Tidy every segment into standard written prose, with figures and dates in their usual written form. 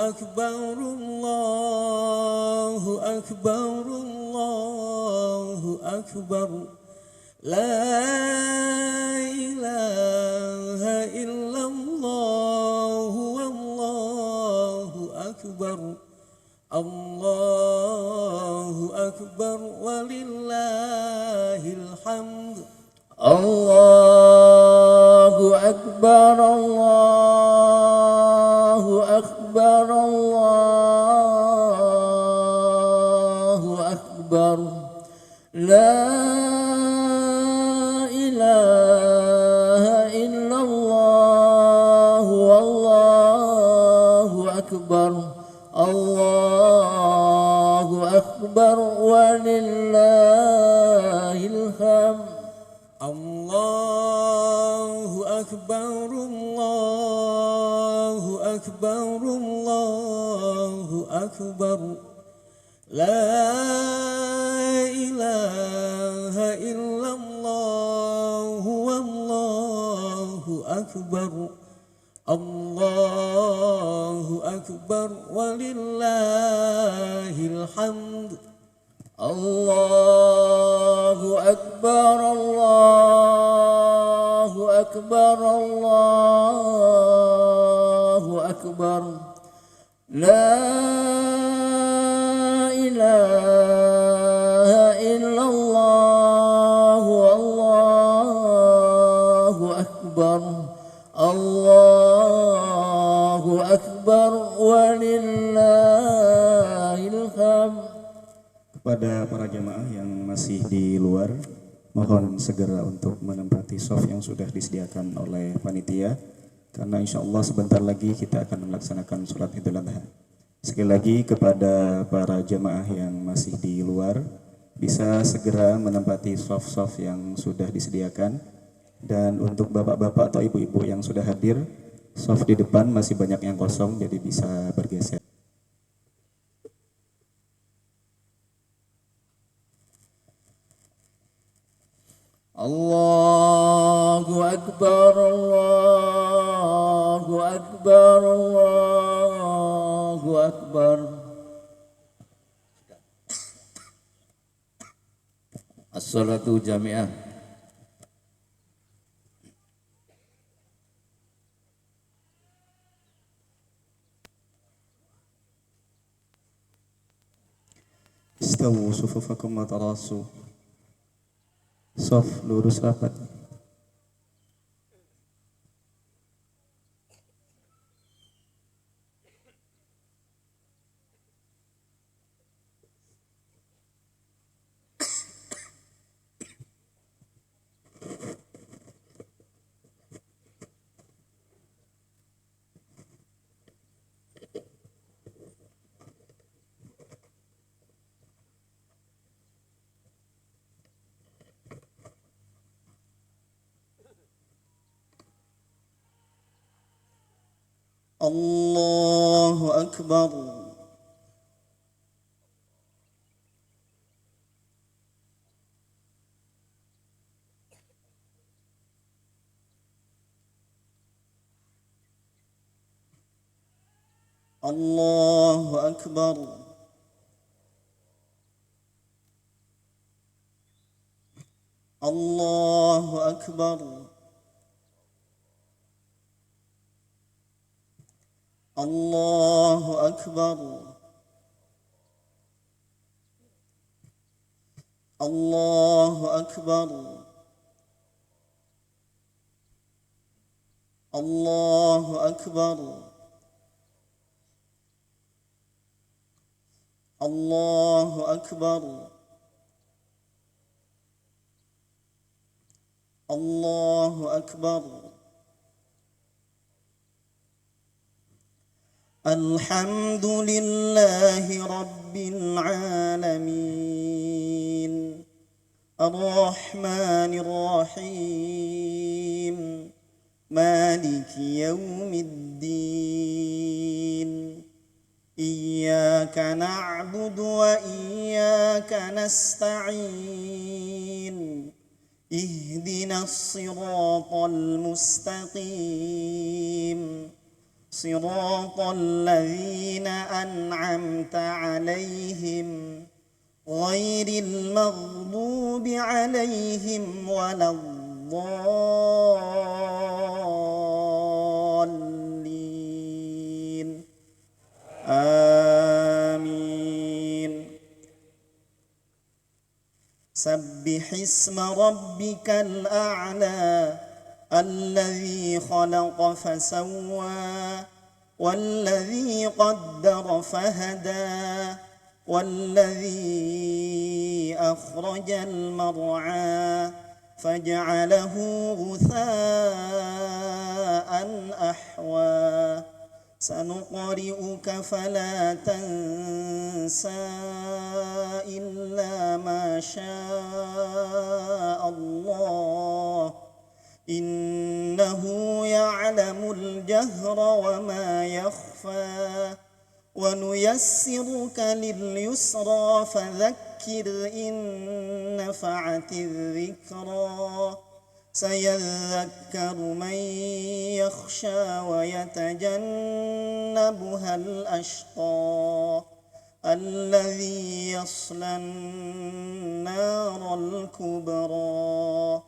أكبر الله أكبر الله أكبر لا إله إلا الله والله أكبر الله أكبر ولله الحمد الله أكبر الله أكبر الله أكبر لا إله إلا الله والله أكبر الله أكبر ولله الحمد الله أكبر الله أكبر الله أكبر لا إله إلا الله والله أكبر الله أكبر ولله الحمد الله أكبر الله أكبر الله أكبر لا إله إلا الله والله أكبر الله أكبر ولله الحمد. Kepada para jamaah yang masih di luar, mohon segera untuk menempati shaf yang sudah disediakan oleh panitia, karena insya Allah sebentar lagi kita akan melaksanakan sholat Idul Adha. Sekali lagi kepada para jamaah yang masih di luar, bisa segera menempati shaf-shaf yang sudah disediakan, dan untuk bapak-bapak atau ibu-ibu yang sudah hadir, shaf di depan masih banyak yang kosong, jadi bisa bergeser. Allahu Akbar Allahu Akbar Allahu Akbar. As-salatu jami'ah. Istawu sufufakum wa tarasu. Shaf lurus rapat. Allahu Akbar. Allahu Akbar. Allahu Akbar. Allahu Akbar. Allahu Akbar. Allahu Akbar. Allahu Akbar. Allahu Akbar. Alhamdulillahi Rabbil Alamin Ar-Rahmanir Rahim Maliki Yawmiddin Iyyaka na'budu wa iyyaka nasta'in Ihdinas siratal mustaqim صراط الذين أنعمت عليهم غير المغضوب عليهم ولا الضالين آمين. سبح اسم ربك الأعلى الذي خلق فسوى والذي قدر فهدى والذي أخرج المرعى فجعله غثاء أحوى سنقرئك فلا تنسى إلا ما شاء الله إنه يعلم الجهر وما يخفى ونيسرك لليسرى فذكر إن نفعت الذكرى سيذكر من يخشى ويتجنبها الأشقى الذي يصلى النار الكبرى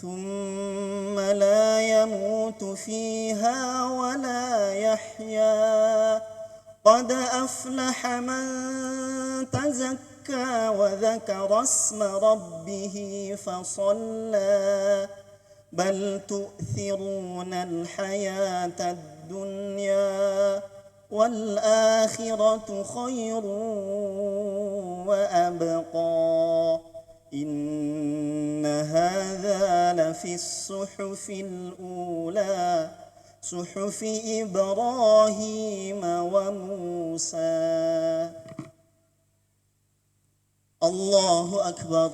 ثم لا يموت فيها ولا يحيا قد أفلح من تزكى وذكر اسم ربه فصلى بل تؤثرون الحياة الدنيا والآخرة خير وأبقى إن هذا لفي الصحف الأولى صحف إبراهيم وموسى. الله أكبر.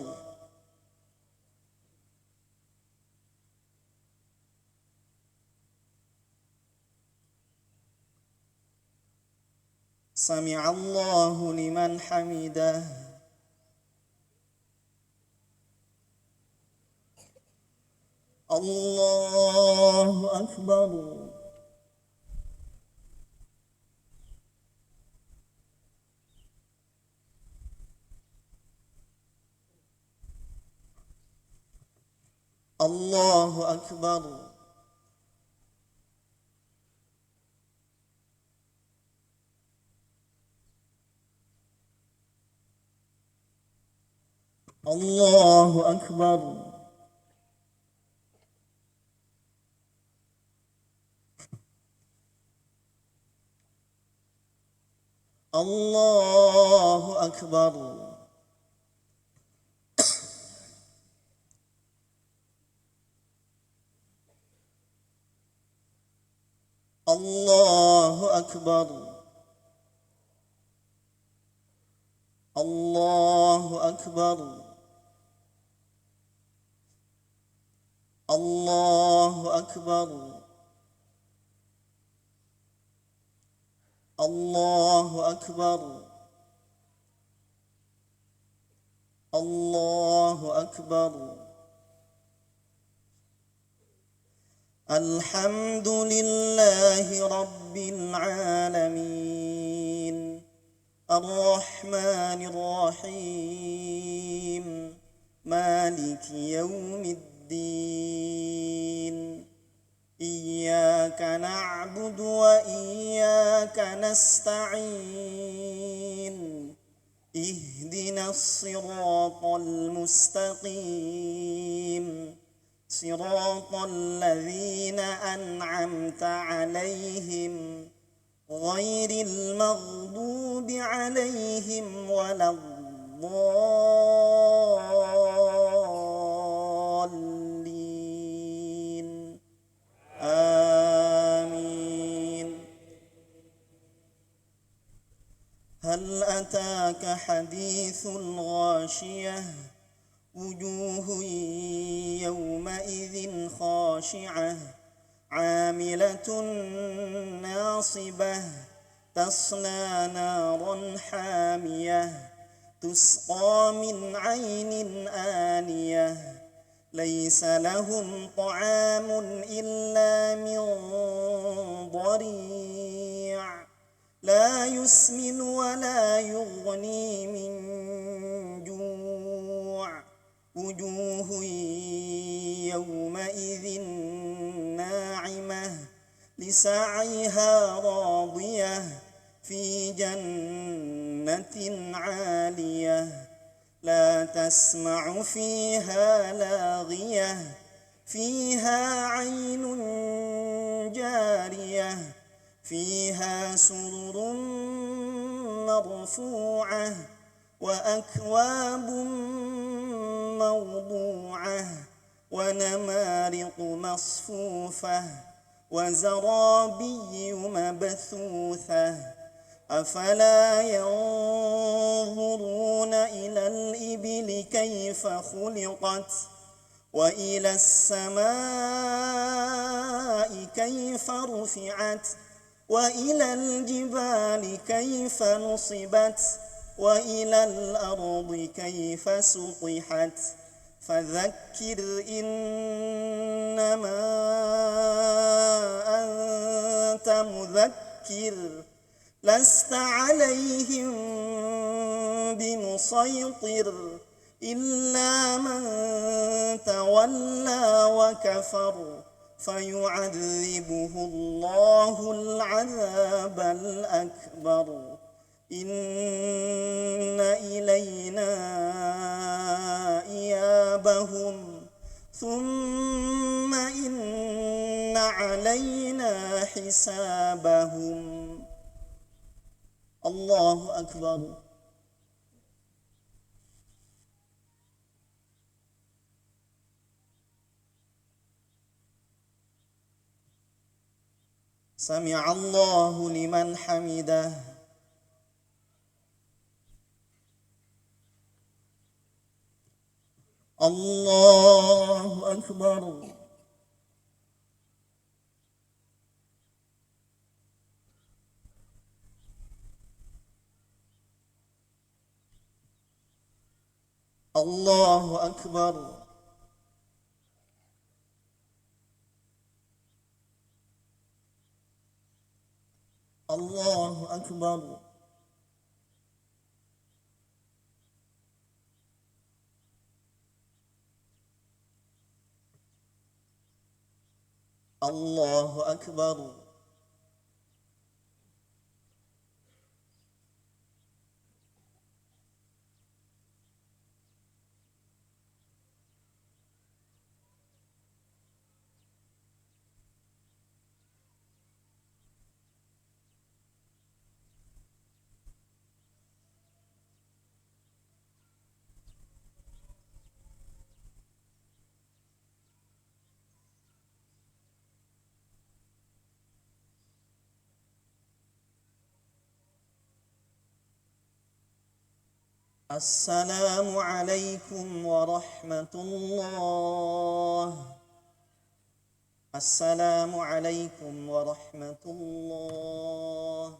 سمع الله لمن حمده. الله أكبر. الله أكبر. الله أكبر. الله أكبر. الله أكبر. الله أكبر. الله أكبر. الله أكبر. الله أكبر. الحمد لله رب العالمين الرحمن الرحيم مالك يوم الدين إياك نعبد وإياك نستعين اهدنا الصراط المستقيم صراط الذين أنعمت عليهم غير المغضوب عليهم ولا الضالين آمين. هل أتاك حديث الغاشية وجوه يومئذ خاشعة عاملة ناصبة تصلى نارا حامية تسقى من عين آنية ليس لهم طعام إلا من ضريع لا يسمن ولا يغني من جوع وجوه يومئذ ناعمة لسعيها راضية في جنة عالية لا تسمع فيها لاغية فيها عين جارية فيها سرر مرفوعة وأكواب موضوعة ونمارق مصفوفة وزرابي مبثوثة أفلا ينظرون إلى الإبل كيف خلقت وإلى السماء كيف رفعت وإلى الجبال كيف نصبت وإلى الأرض كيف سطحت فذكر إنما أنت مذكر لست عليهم بمسيطر إلا من تولى وكفر فيعذبه الله العذاب الأكبر إن إلينا إيابهم ثم إن علينا حسابهم الله أكبر. سمع الله لمن حمده. الله أكبر. الله أكبر. الله أكبر. الله أكبر. السلام عليكم ورحمة الله. السلام عليكم ورحمة الله.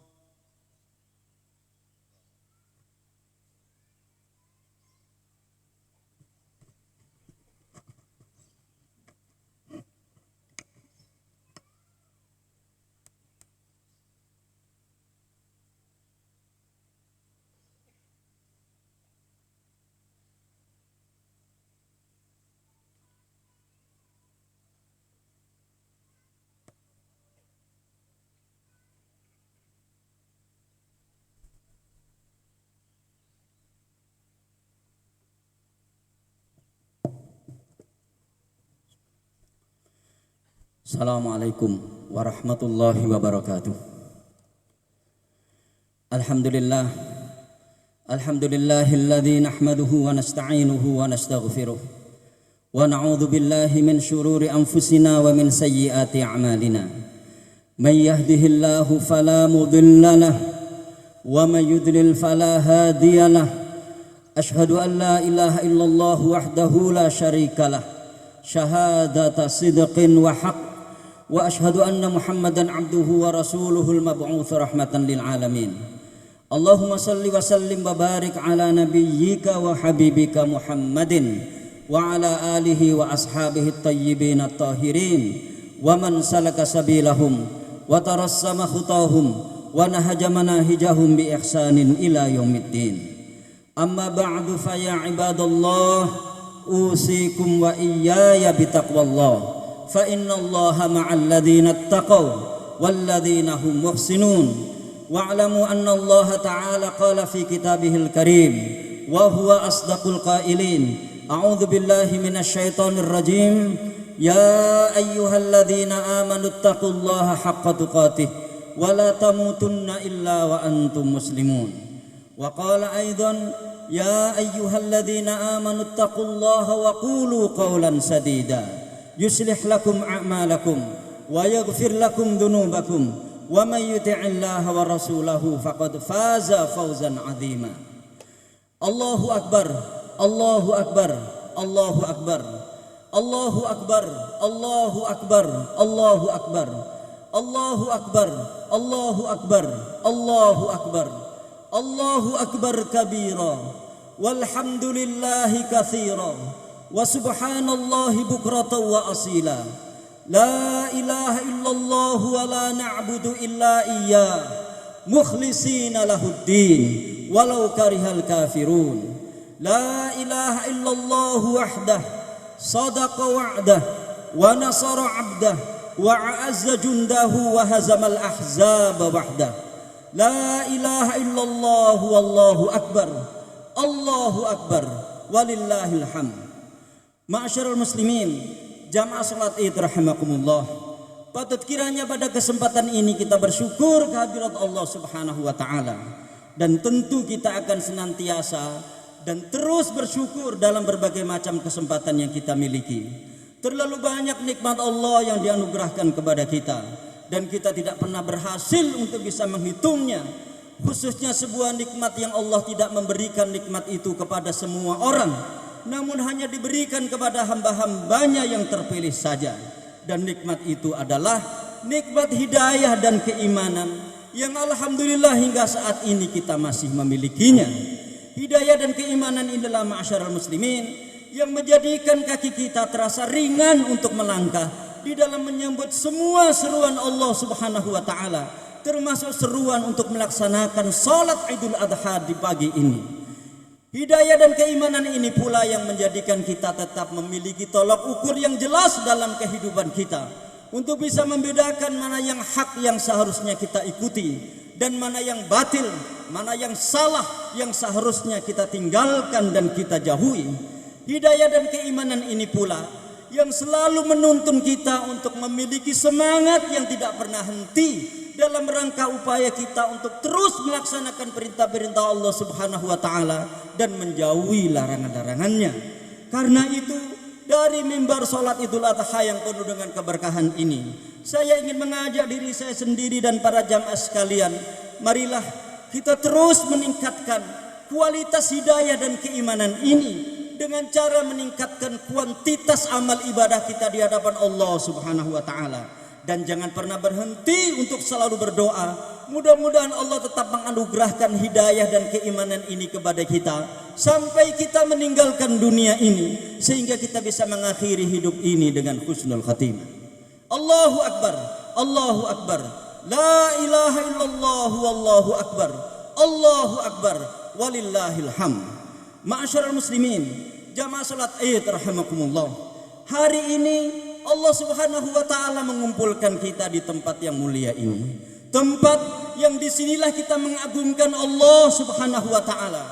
Assalamualaikum warahmatullahi wabarakatuh. Alhamdulillah. Alhamdulillahilladzi nahmaduhu wa nasta'inuhu wa nastaghfiruh. Wa na'udzu billahi min syururi anfusina wa min sayyiati a'malina. May yahdihillahu fala mudilla lahu wa may yudlil fala hadiya lahu. Asyhadu an la ilaha illallah wahdahu la syarika lahu. Syahadata sidqin wa haqq. Wa ashhadu anna Muhammadan abduhu wa rasuluhul mab'uts rahmatan lil alamin. Allahumma salli wa sallim wa barik ala nabiyyika wa habibika Muhammadin وعلى آله وأصحابه الطيبين الطاهرين ومن سلك سبيلهم وترسم خطاهم ونهج مناهجهم بإحسان إلى يوم الدين. أما بعد فيا عباد الله أوصيكم وإياي بتقوى الله فإن الله مع الذين اتقوا والذين هم محسنون. واعلموا أن الله تعالى قال في كتابه الكريم وهو أصدق القائلين أعوذ بالله من الشيطان الرجيم يا أيها الذين آمنوا اتقوا الله حق تقاته ولا تموتن إلا وأنتم مسلمون. وقال أيضا يا أيها الذين آمنوا اتقوا الله وقولوا قولا سديدا يصلح لكم أعمالكم ويغفر لكم ذنوبكم ومن يطع الله ورسوله فقد فاز فوزا عظيما. الله أكبر الله أكبر الله أكبر الله أكبر الله أكبر الله أكبر الله أكبر الله أكبر الله أكبر الله أكبر كبيرا والحمد لله كثيرا وسبحان الله بكرة وأصيلا لا إله إلا الله ولا نعبد إلا إياه مخلصين له الدين ولو كره الكافرون لا إله إلا الله وحده صدق وعده ونصر عبده وأعز جنده وهزم الأحزاب وحده لا إله إلا الله والله أكبر الله أكبر ولله الحمد. Ma'asyiral muslimin, jamaah salat Id rahimakumullah. Patut kiranya pada kesempatan ini kita bersyukur kehadirat Allah Subhanahu wa taala dan tentu kita akan senantiasa dan terus bersyukur dalam berbagai macam kesempatan yang kita miliki. Terlalu banyak nikmat Allah yang dianugerahkan kepada kita dan kita tidak pernah berhasil untuk bisa menghitungnya. Khususnya sebuah nikmat yang Allah tidak memberikan nikmat itu kepada semua orang, namun hanya diberikan kepada hamba-hambanya yang terpilih saja. Dan nikmat itu adalah nikmat hidayah dan keimanan yang alhamdulillah hingga saat ini kita masih memilikinya. Hidayah dan keimanan inilah ma'asyiral muslimin yang menjadikan kaki kita terasa ringan untuk melangkah di dalam menyambut semua seruan Allah Subhanahu wa taala, termasuk seruan untuk melaksanakan salat Idul Adha di pagi ini. Hidayah dan keimanan ini pula yang menjadikan kita tetap memiliki tolak ukur yang jelas dalam kehidupan kita untuk bisa membedakan mana yang hak yang seharusnya kita ikuti dan mana yang batil, mana yang salah yang seharusnya kita tinggalkan dan kita jauhi. Hidayah dan keimanan ini pula yang selalu menuntun kita untuk memiliki semangat yang tidak pernah henti dalam rangka upaya kita untuk terus melaksanakan perintah-perintah Allah Subhanahu wa taala dan menjauhi larangan-larangannya. Karena itu, dari mimbar salat Idul Adha yang penuh dengan keberkahan ini, saya ingin mengajak diri saya sendiri dan para jamaah sekalian, marilah kita terus meningkatkan kualitas hidayah dan keimanan ini dengan cara meningkatkan kuantitas amal ibadah kita di hadapan Allah Subhanahu wa taala. Dan jangan pernah berhenti untuk selalu berdoa. Mudah-mudahan Allah tetap menganugerahkan hidayah dan keimanan ini kepada kita sampai kita meninggalkan dunia ini, sehingga kita bisa mengakhiri hidup ini dengan husnul khatimah. Allahu Akbar, Allahu Akbar, la ilaha illallah wallahu akbar, Allahu Akbar, walillahil hamd. Ma'asyiral muslimin, jamaah salat Id rahimakumullah. Hari ini Allah Subhanahu wa taala mengumpulkan kita di tempat yang mulia ini. Tempat yang disinilah kita mengagungkan Allah Subhanahu wa taala.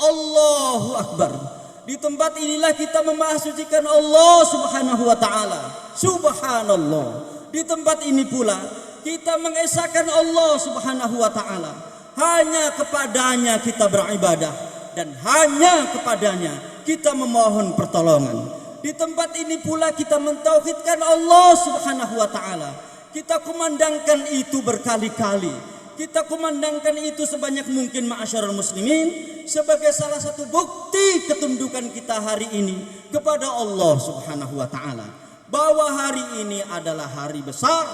Allahu Akbar. Di tempat inilah kita memahasucikan Allah Subhanahu wa taala. Subhanallah. Di tempat ini pula kita mengesahkan Allah Subhanahu wa taala. Hanya kepadanya kita beribadah dan hanya kepadanya kita memohon pertolongan. Di tempat ini pula kita mentauhidkan Allah Subhanahu wa taala. Kita kumandangkan itu berkali-kali. Kita kumandangkan itu sebanyak mungkin ma'asyiral muslimin sebagai salah satu bukti ketundukan kita hari ini kepada Allah Subhanahu wa taala. Bahwa hari ini adalah hari besar.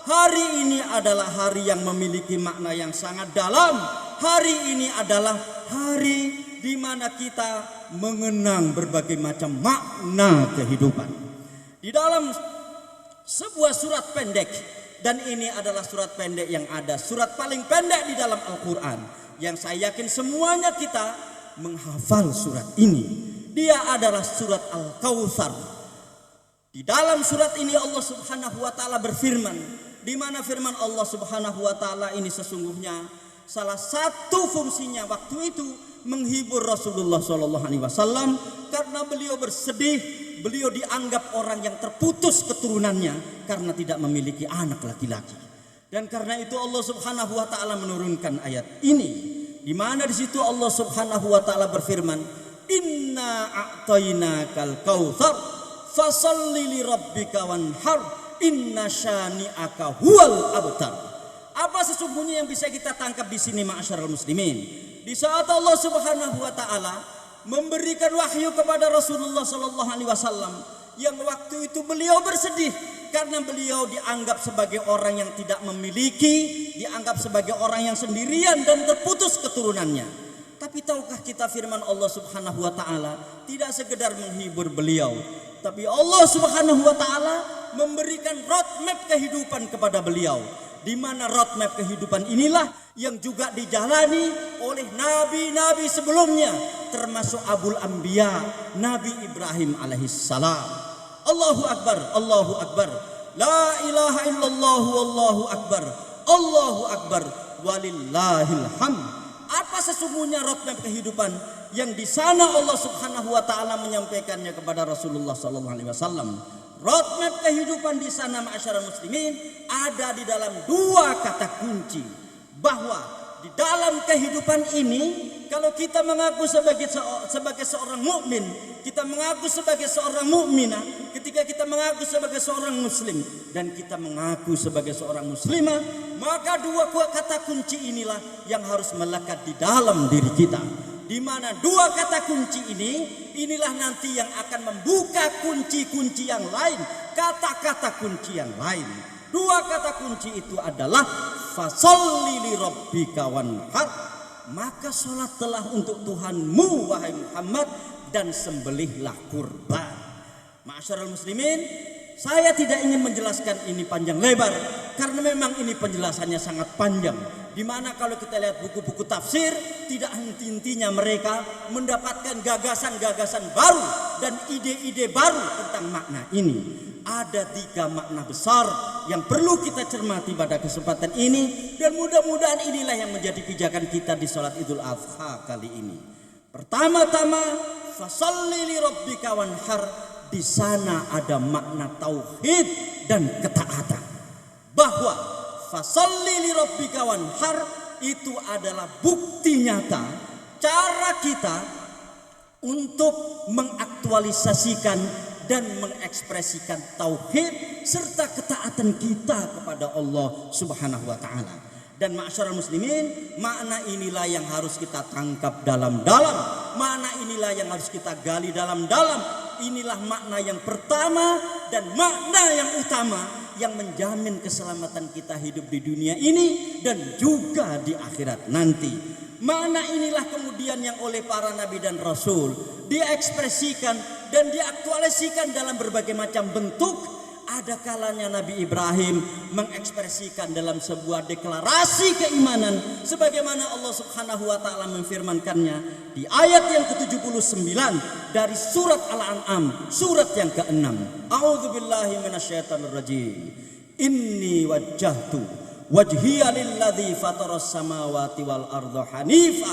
Hari ini adalah hari yang memiliki makna yang sangat dalam. Hari ini adalah hari di mana kita mengenang berbagai macam makna kehidupan. Di dalam sebuah surat pendek, dan ini adalah surat pendek yang ada, surat paling pendek di dalam Al-Quran, yang saya yakin semuanya kita menghafal surat ini. Dia adalah surat Al-Kautsar. Di dalam surat ini Allah Subhanahu wa taala berfirman, di mana firman Allah Subhanahu wa taala ini sesungguhnya salah satu fungsinya waktu itu menghibur Rasulullah SAW, karena beliau bersedih, beliau dianggap orang yang terputus keturunannya karena tidak memiliki anak laki-laki. Dan karena itu Allah Subhanahu wa taala menurunkan ayat ini, di mana di situ Allah Subhanahu wa taala berfirman, "Inna a'tainakal kautsar fasholli li rabbika wanhar inna syani'aka huwal abtar." Apa sesungguhnya yang bisa kita tangkap di sini, ma'asyiral muslimin? Di saat Allah Subhanahu wa taala memberikan wahyu kepada Rasulullah sallallahu alaihi wasallam, yang waktu itu beliau bersedih karena beliau dianggap sebagai orang yang tidak memiliki, dianggap sebagai orang yang sendirian dan terputus keturunannya. Tapi tahukah kita firman Allah Subhanahu wa taala tidak sekedar menghibur beliau, tapi Allah Subhanahu wa taala memberikan roadmap kehidupan kepada beliau, di mana roadmap kehidupan inilah yang juga dijalani oleh nabi-nabi sebelumnya, termasuk Abul Anbiya, Nabi Ibrahim alaihissalam. Allahu Akbar, Allahu Akbar, la ilaha illallah, wallahu akbar, Allahu Akbar, walillahil hamd. Apa sesungguhnya roadmap kehidupan yang di sana Allah Subhanahu wa taala menyampaikannya kepada Rasulullah sallallahu alaihi wasallam? Roadmap kehidupan di sana, ma'asyiral muslimin, ada di dalam dua kata kunci, bahwa di dalam kehidupan ini, kalau kita mengaku sebagai seorang mukmin, kita mengaku sebagai seorang mukminah, ketika kita mengaku sebagai seorang muslim dan kita mengaku sebagai seorang muslimah, maka dua kata kunci inilah yang harus melekat di dalam diri kita. Di mana dua kata kunci inilah nanti yang akan membuka kunci-kunci yang lain, kata-kata kunci yang lain. Dua kata kunci itu adalah fasholli li rabbika wanhar, maka sholatlah untuk Tuhanmu wahai Muhammad, dan sembelihlah kurban. Ma'asyiral muslimin, saya tidak ingin menjelaskan ini panjang lebar karena memang ini penjelasannya sangat panjang. Di mana kalau kita lihat buku-buku tafsir, tidak henti-hentinya mereka mendapatkan gagasan-gagasan baru dan ide-ide baru tentang makna ini. Ada 3 makna besar yang perlu kita cermati pada kesempatan ini, dan mudah-mudahan inilah yang menjadi pijakan kita di salat Idul Adha kali ini. Pertama-tama, fasholli li rabbika wanhar, di sana ada makna tauhid dan ketaatan. Bahwa fasholli li rabbika wanhar itu adalah bukti nyata cara kita untuk mengaktualisasikan dan mengekspresikan tauhid serta ketaatan kita kepada Allah Subhanahu wa taala. Dan ma'asyiral muslimin, makna inilah yang harus kita tangkap dalam-dalam. Makna inilah yang harus kita gali dalam-dalam. Inilah makna yang pertama dan makna yang utama yang menjamin keselamatan kita hidup di dunia ini dan juga di akhirat nanti. Makna inilah kemudian yang oleh para nabi dan rasul diekspresikan dan diaktualisasikan dalam berbagai macam bentuk. Ada kalanya Nabi Ibrahim mengekspresikan dalam sebuah deklarasi keimanan sebagaimana Allah Subhanahu wa taala memfirmankannya di ayat yang ke-79 dari surat Al-An'am, surat yang ke-6. A'udzubillahi minasyaitonir rajim. Inni wajjahtu wajhiya lilladzi fataras samawati wal arda hanifa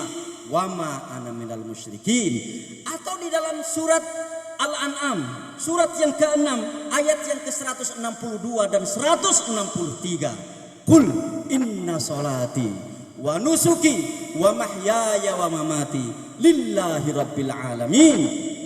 wa ma ana minal musyrikin. Atau di dalam surat Al-An'am, surat yang ke-6, ayat yang ke-162 dan 163. Qul inna salati wa nusuki wa mahyaya wa mamati lillahi rabbil alamin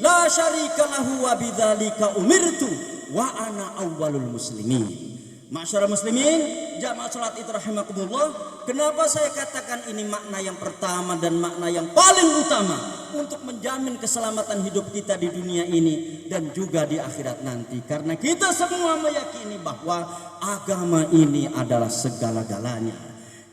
la syarika lahu wa bidzalika umirtu wa ana awwalul muslimin. Ma'asyiral muslimin, jamaah salat Id rahimakumullah, kenapa saya katakan ini makna yang pertama dan makna yang paling utama untuk menjamin keselamatan hidup kita di dunia ini dan juga di akhirat nanti? Karena kita semua meyakini bahwa agama ini adalah segala-galanya.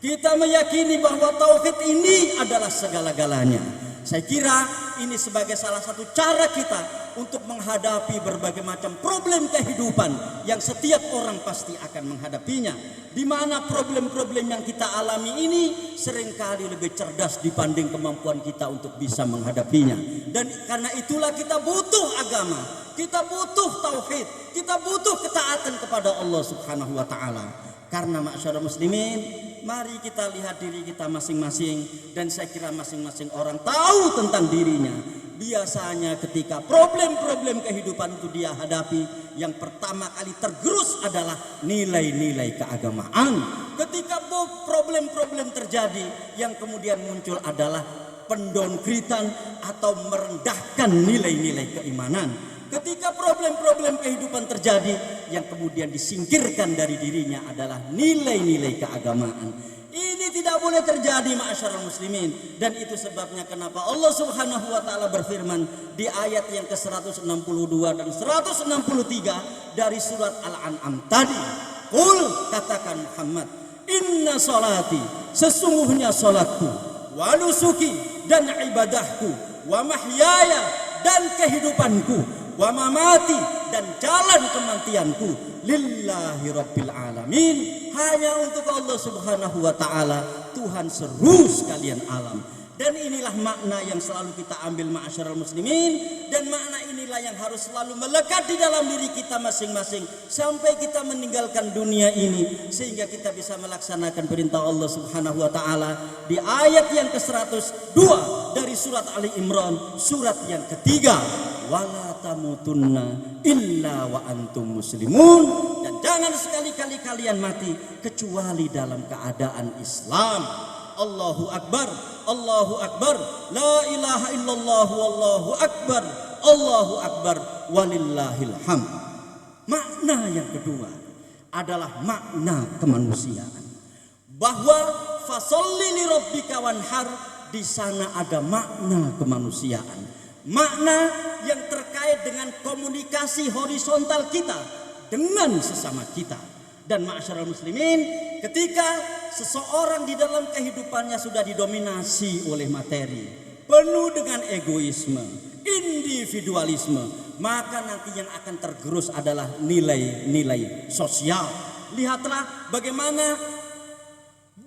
Kita meyakini bahwa tauhid ini adalah segala-galanya. Saya kira ini sebagai salah satu cara kita untuk menghadapi berbagai macam problem kehidupan yang setiap orang pasti akan menghadapinya. Di mana problem-problem yang kita alami ini seringkali lebih cerdas dibanding kemampuan kita untuk bisa menghadapinya. Dan karena itulah kita butuh agama, kita butuh tauhid, kita butuh ketaatan kepada Allah Subhanahu wa taala. Karena masyarakat muslimin, mari kita lihat diri kita masing-masing, dan saya kira masing-masing orang tahu tentang dirinya. Biasanya ketika problem-problem kehidupan itu dia hadapi, yang pertama kali tergerus adalah nilai-nilai keagamaan. Ketika problem-problem terjadi, yang kemudian muncul adalah pendowngradean atau merendahkan nilai-nilai keimanan. Ketika problem-problem kehidupan terjadi, yang kemudian disingkirkan dari dirinya adalah nilai-nilai keagamaan. Ini tidak boleh terjadi ma'asyiral muslimin, dan itu sebabnya kenapa Allah Subhanahu wa taala berfirman di ayat yang ke-162 dan 163 dari surat Al-An'am tadi. Qul, katakan Muhammad, inna salati, sesungguhnya salatku, wa nusuki, dan ibadahku, wa mahyaya, dan kehidupanku, wa mamati, dan jalan kematianku, lillahi rabbil alamin, hanya untuk Allah Subhanahu wa taala, Tuhan seluruh sekalian alam. Dan inilah makna yang selalu kita ambil ma'asyiral muslimin, dan makna inilah yang harus selalu melekat di dalam diri kita masing-masing sampai kita meninggalkan dunia ini, sehingga kita bisa melaksanakan perintah Allah Subhanahu wa taala di ayat yang ke-102 dari surat Ali Imran, surat yang ketiga, wala tamutunna illa wa antum muslimun, dan jangan sekali-kali kalian mati kecuali dalam keadaan Islam. Allahu Akbar, Allahu Akbar, la ilaha illallah, wallahu akbar, Allahu Akbar, walillahil hamd. Makna yang kedua adalah makna kemanusiaan, bahwa fasolli li rabbika wanhar, di sana ada makna kemanusiaan, makna yang terkait dengan komunikasi horizontal kita dengan sesama kita. Dan ma'asyiral muslimin, ketika seseorang di dalam kehidupannya sudah didominasi oleh materi, penuh dengan egoisme, individualisme, maka nanti yang akan tergerus adalah nilai-nilai sosial. Lihatlah bagaimana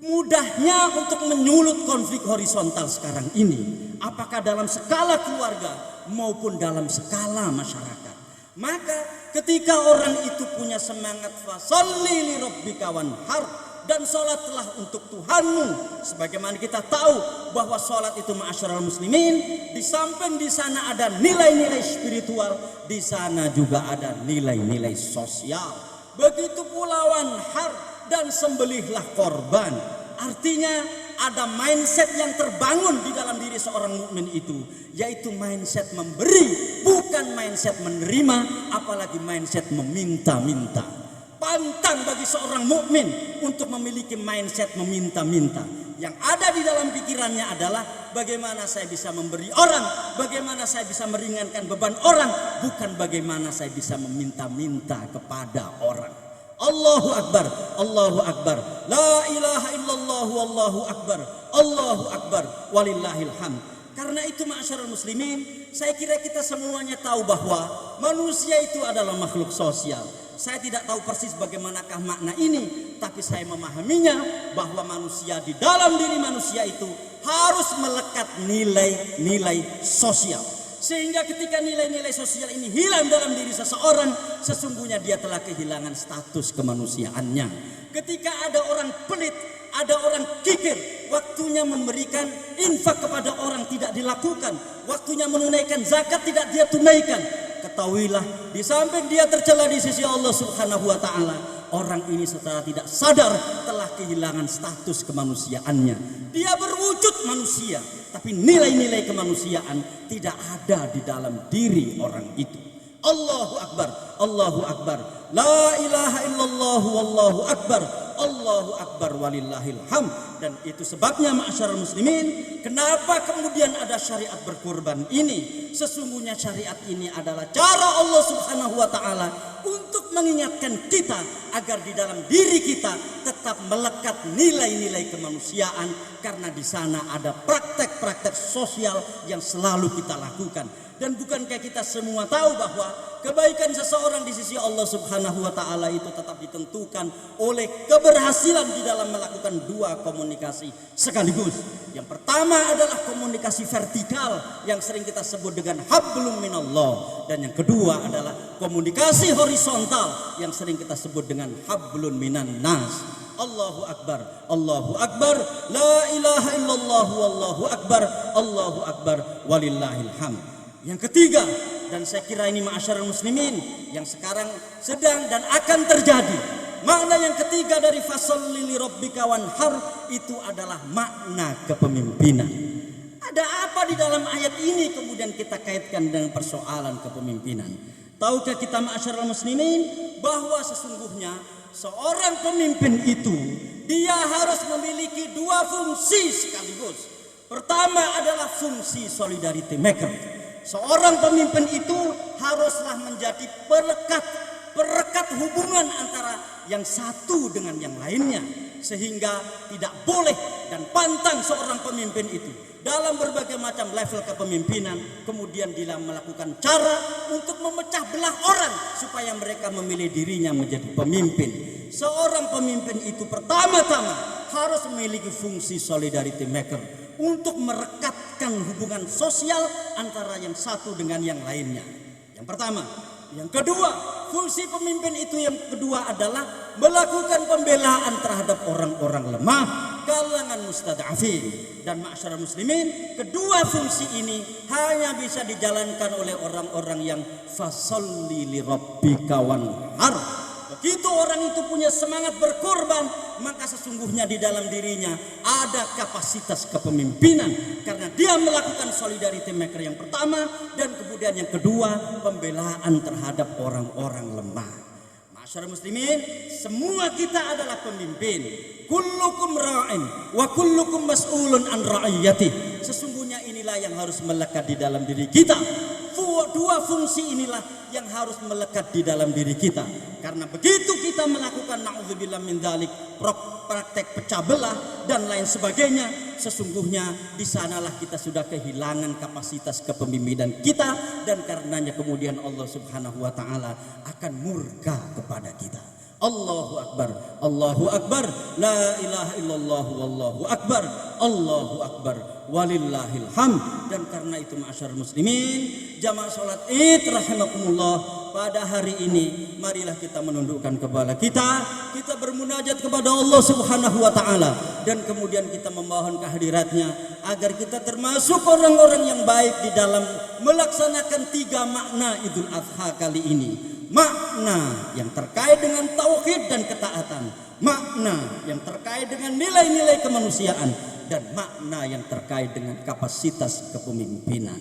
mudahnya untuk menyulut konflik horizontal sekarang ini, apakah dalam skala keluarga maupun dalam skala masyarakat. Maka ketika orang itu punya semangat fasolli li rabbika wanhar, dan sholatlah untuk Tuhanmu, sebagaimana kita tahu bahwa sholat itu ma'asyiral muslimin, di samping di sana ada nilai-nilai spiritual, di sana juga ada nilai-nilai sosial. Begitu pula wanhar, dan sembelihlah korban. Artinya ada mindset yang terbangun di dalam diri seorang mukmin itu, yaitu mindset memberi, bukan mindset menerima, apalagi mindset meminta-minta. Pantang bagi seorang mukmin untuk memiliki mindset meminta-minta. Yang ada di dalam pikirannya adalah bagaimana saya bisa memberi orang, bagaimana saya bisa meringankan beban orang, bukan bagaimana saya bisa meminta-minta kepada orang. Allahu Akbar, Allahu Akbar, la ilaha illallah, wallahu akbar, Allahu Akbar, walillahil hamd. Karena itu ma'asyiral muslimin, saya kira kita semuanya tahu bahwa manusia itu adalah makhluk sosial. Saya tidak tahu persis bagaimanakah makna ini, tapi saya memahaminya bahwa manusia, di dalam diri manusia itu harus melekat nilai-nilai sosial. Sehingga ketika nilai-nilai sosial ini hilang dalam diri seseorang, sesungguhnya dia telah kehilangan status kemanusiaannya. Ketika ada orang pelit, ada orang kikir, waktunya memberikan infak kepada orang tidak dilakukan, waktunya menunaikan zakat tidak dia tunaikan, ketahuilah di samping dia tercela di sisi Allah Subhanahu wa taala, orang ini secara tidak sadar telah kehilangan status kemanusiaannya. Dia berwujud manusia, tapi nilai-nilai kemanusiaan tidak ada di dalam diri orang itu. Allahu Akbar, Allahu Akbar, la ilaha illallah, wallahu akbar, Allahu Akbar, walillahil hamd. Dan itu sebabnya ma'asyiral muslimin, kenapa kemudian ada syariat berkurban ini. Sesungguhnya syariat ini adalah cara Allah Subhanahu wa taala untuk mengingatkan kita agar di dalam diri kita tetap melekat nilai-nilai kemanusiaan, karena di sana ada praktek-praktek sosial yang selalu kita lakukan. Dan bukankah kita semua tahu bahwa kebaikan seseorang di sisi Allah Subhanahu wa taala itu tetap ditentukan oleh keberhasilan di dalam melakukan dua komunikasi sekaligus. Yang pertama adalah komunikasi vertikal yang sering kita sebut dengan hablum minallah, dan yang kedua adalah komunikasi horizontal yang sering kita sebut dengan hablun minan nas. Allahu Akbar, Allahu Akbar, la ilaha illallah, wallahu akbar, Allahu Akbar, walillahil hamd. Yang ketiga, dan saya kira ini ma'asyiral muslimin yang sekarang sedang dan akan terjadi, makna yang ketiga dari fasholli li rabbika wanhar itu adalah makna kepemimpinan. Ada apa di dalam ayat ini kemudian kita kaitkan dengan persoalan kepemimpinan? Tahukah kita ma'asyiral muslimin bahwa sesungguhnya seorang pemimpin itu dia harus memiliki dua fungsi sekaligus. Pertama adalah fungsi solidarity maker. Seorang pemimpin itu haruslah menjadi perekat hubungan antara yang satu dengan yang lainnya, sehingga tidak boleh dan pantang seorang pemimpin itu dalam berbagai macam level kepemimpinan kemudian dia melakukan cara untuk memecah belah orang supaya mereka memilih dirinya menjadi pemimpin. Seorang pemimpin itu pertama-tama harus memiliki fungsi solidarity maker untuk merekatkan hubungan sosial antara yang satu dengan yang lainnya. Yang pertama. Yang kedua, fungsi pemimpin itu yang kedua adalah melakukan pembelaan terhadap orang-orang lemah, kalangan mustad'afin. Dan ma'asyiral muslimin, kedua fungsi ini hanya bisa dijalankan oleh orang-orang yang fasholli li rabbika wanhar. Begitu orang itu punya semangat berkorban, maka sesungguhnya di dalam dirinya ada kapasitas kepemimpinan, karena dia melakukan solidarity maker yang pertama, dan kemudian yang kedua pembelaan terhadap orang-orang lemah. Ma'asyiral muslimin, semua kita adalah pemimpin. Kullukum ra'in wa kullukum mas'ulun an ra'iyatih. Sesungguhnya inilah yang harus melekat di dalam diri kita. Dua fungsi inilah yang harus melekat di dalam diri kita. Karena begitu kita melakukan na'udzubillah min dzalik, praktek pecah belah dan lain sebagainya, sesungguhnya di sanalah kita sudah kehilangan kapasitas kepemimpinan kita, dan karenanya kemudian Allah Subhanahu wa taala akan murka kepada kita. Allahu Akbar, Allahu Akbar, la ilaha illallah, wallahu akbar, Allahu Akbar, walillahil hamd. Dan karena itu ma'asyiral muslimin, jamaah salat Id rahimakumullah, pada hari ini marilah kita menundukkan kepala kita bermunajat kepada Allah Subhanahu wa taala, dan kemudian kita memohon kehadiratnya agar kita termasuk orang-orang yang baik di dalam melaksanakan tiga makna Idul Adha kali ini. Makna yang terkait dengan tauhid dan ketaatan, makna yang terkait dengan nilai-nilai kemanusiaan, dan makna yang terkait dengan kapasitas kepemimpinan.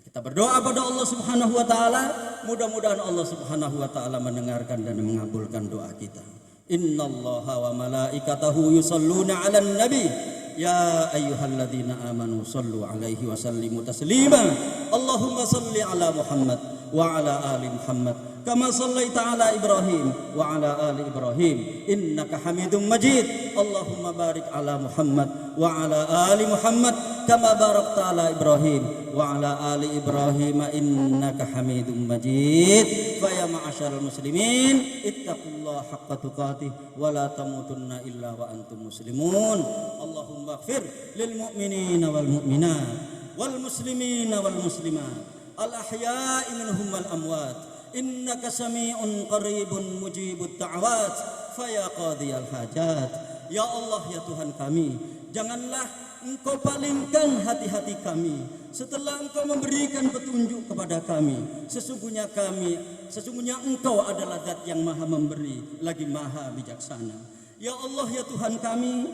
Kita berdoa pada Allah Subhanahu wa taala, mudah-mudahan Allah Subhanahu wa taala mendengarkan dan mengabulkan doa kita. Innallaha wa malaikatahu yusholluna 'alan nabi ya ayyuhalladzina amanu shallu 'alaihi wa sallimu taslima. Allahumma shalli 'ala Muhammad wa 'ala ali Muhammad kama shallaita 'ala Ibrahim wa 'ala ali Ibrahim innaka Hamidum Majid. Allahumma barik 'ala Muhammad wa 'ala ali Muhammad kama barakta 'ala Ibrahim wa 'ala ali Ibrahim innaka Hamidum Majid. Fa ya ma'asyiral muslimin, ittaqullaha haqqa tuqatih wa la tamutunna illa wa antum muslimun. Allahumma ighfir lil mu'minina wal mu'minat wal muslimina wal muslimat al ahya'i minhum wal amwat innaka sami'un qaribun mujibud da'wat fa ya qadhiyal hajat. Ya Allah, ya Tuhan kami, janganlah Engkau palingkan hati-hati kami setelah Engkau memberikan petunjuk kepada kami. Sesungguhnya Engkau adalah Zat yang maha memberi lagi maha bijaksana. Ya Allah, ya Tuhan kami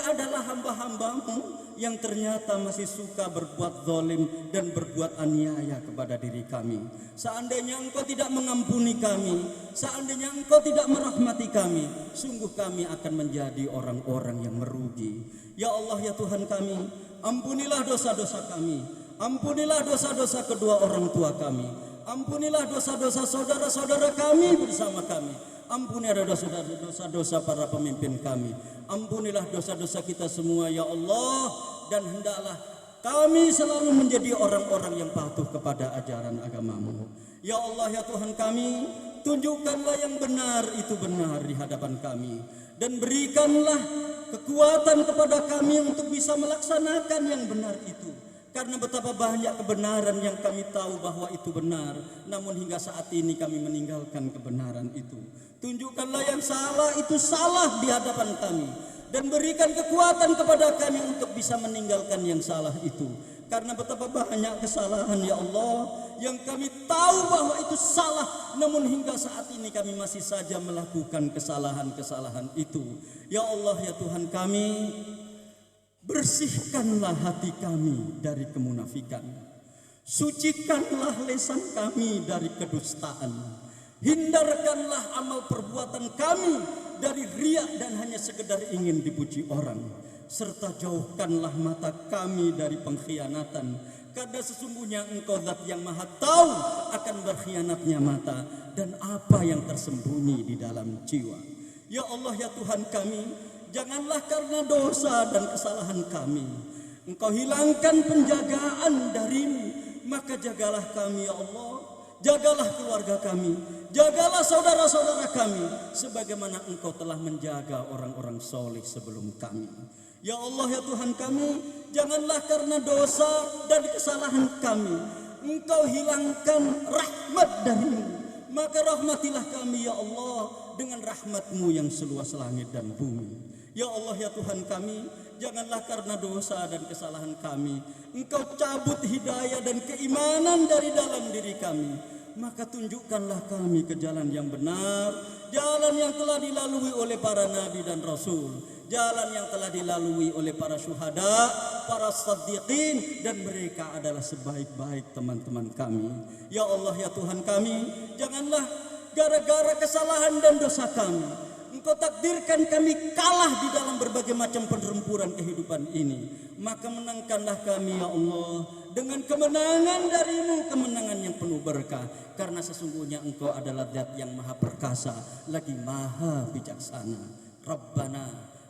adalah hamba-Hambamu yang ternyata masih suka berbuat zalim dan berbuat aniaya kepada diri kami. Seandainya Engkau tidak mengampuni kami, seandainya Engkau tidak merahmati kami, sungguh kami akan menjadi orang-orang yang merugi. Ya Allah, ya Tuhan kami, ampunilah dosa-dosa kami, ampunilah dosa-dosa kedua orang tua kami, ampunilah dosa-dosa saudara-saudara kami bersama kami, Ampunilah dosa-dosa para pemimpin kami. Ampunilah dosa-dosa kita semua ya Allah. Dan hendaklah kami selalu menjadi orang-orang yang patuh kepada ajaran agamamu. Ya Allah ya Tuhan kami, tunjukkanlah yang benar itu benar di hadapan kami. Dan berikanlah kekuatan kepada kami untuk bisa melaksanakan yang benar itu. Karena betapa banyak kebenaran yang kami tahu bahwa itu benar, namun hingga saat ini kami meninggalkan kebenaran itu. Tunjukkanlah yang salah itu salah di hadapan kami, dan berikan kekuatan kepada kami untuk bisa meninggalkan yang salah itu. Karena betapa banyak kesalahan ya Allah yang kami tahu bahwa itu salah, namun hingga saat ini kami masih saja melakukan kesalahan-kesalahan itu. Ya Allah ya Tuhan kami, bersihkanlah hati kami dari kemunafikan. Sucikanlah lisan kami dari kedustaan. Hindarkanlah amal perbuatan kami dari riya dan hanya sekedar ingin dipuji orang. Serta jauhkanlah mata kami dari pengkhianatan. Karena sesungguhnya Engkau zat yang maha tahu akan berkhianatnya mata dan apa yang tersembunyi di dalam jiwa. Ya Allah ya Tuhan kami, janganlah karena dosa dan kesalahan kami Engkau hilangkan penjagaan darimu. Maka jagalah kami ya Allah, jagalah keluarga kami, jagalah saudara-saudara kami, sebagaimana Engkau telah menjaga orang-orang soleh sebelum kami. Ya Allah ya Tuhan kami, janganlah karena dosa dan kesalahan kami Engkau hilangkan rahmat darimu. Maka rahmatilah kami ya Allah dengan rahmat-Mu yang seluas langit dan bumi. Ya Allah ya Tuhan kami, janganlah karena dosa dan kesalahan kami Engkau cabut hidayah dan keimanan dari dalam diri kami. Maka tunjukkanlah kami ke jalan yang benar, jalan yang telah dilalui oleh para nabi dan rasul, jalan yang telah dilalui oleh para syuhada, para siddiqin, dan mereka adalah sebaik-baik teman-teman kami. Ya Allah ya Tuhan kami, janganlah gara-gara kesalahan dan dosa kami Engkau takdirkan kami kalah di dalam berbagai macam pertempuran kehidupan ini. Maka menangkanlah kami ya Allah dengan kemenangan darimu, kemenangan yang penuh berkah. Karena sesungguhnya Engkau adalah zat yang maha perkasa, lagi maha bijaksana. Rabbana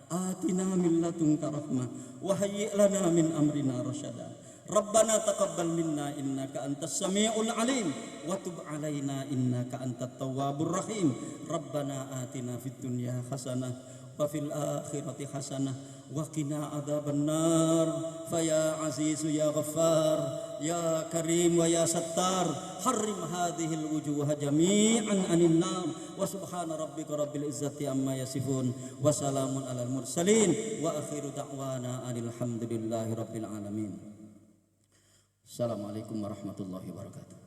atina min ladunka rahmah wa hayyi' lana min amrina rasyada. Rabbana taqabbal minna innaka antas samiul alim wa tub alaina innaka antat tawwabur rahim. Rabbana atina fid dunya hasanah wa fil akhirati hasanah wa qina adzabannar. Fa ya azizu ya ghaffar ya karim wa ya sattar harrim hadhil wujuha jami'an anin nar. Wa subhana rabbika rabbil izzati amma yasifun wa salamun alal mursalin wa akhiru da'wana anil hamdulillahi rabbil alamin. Assalamualaikum warahmatullahi wabarakatuh.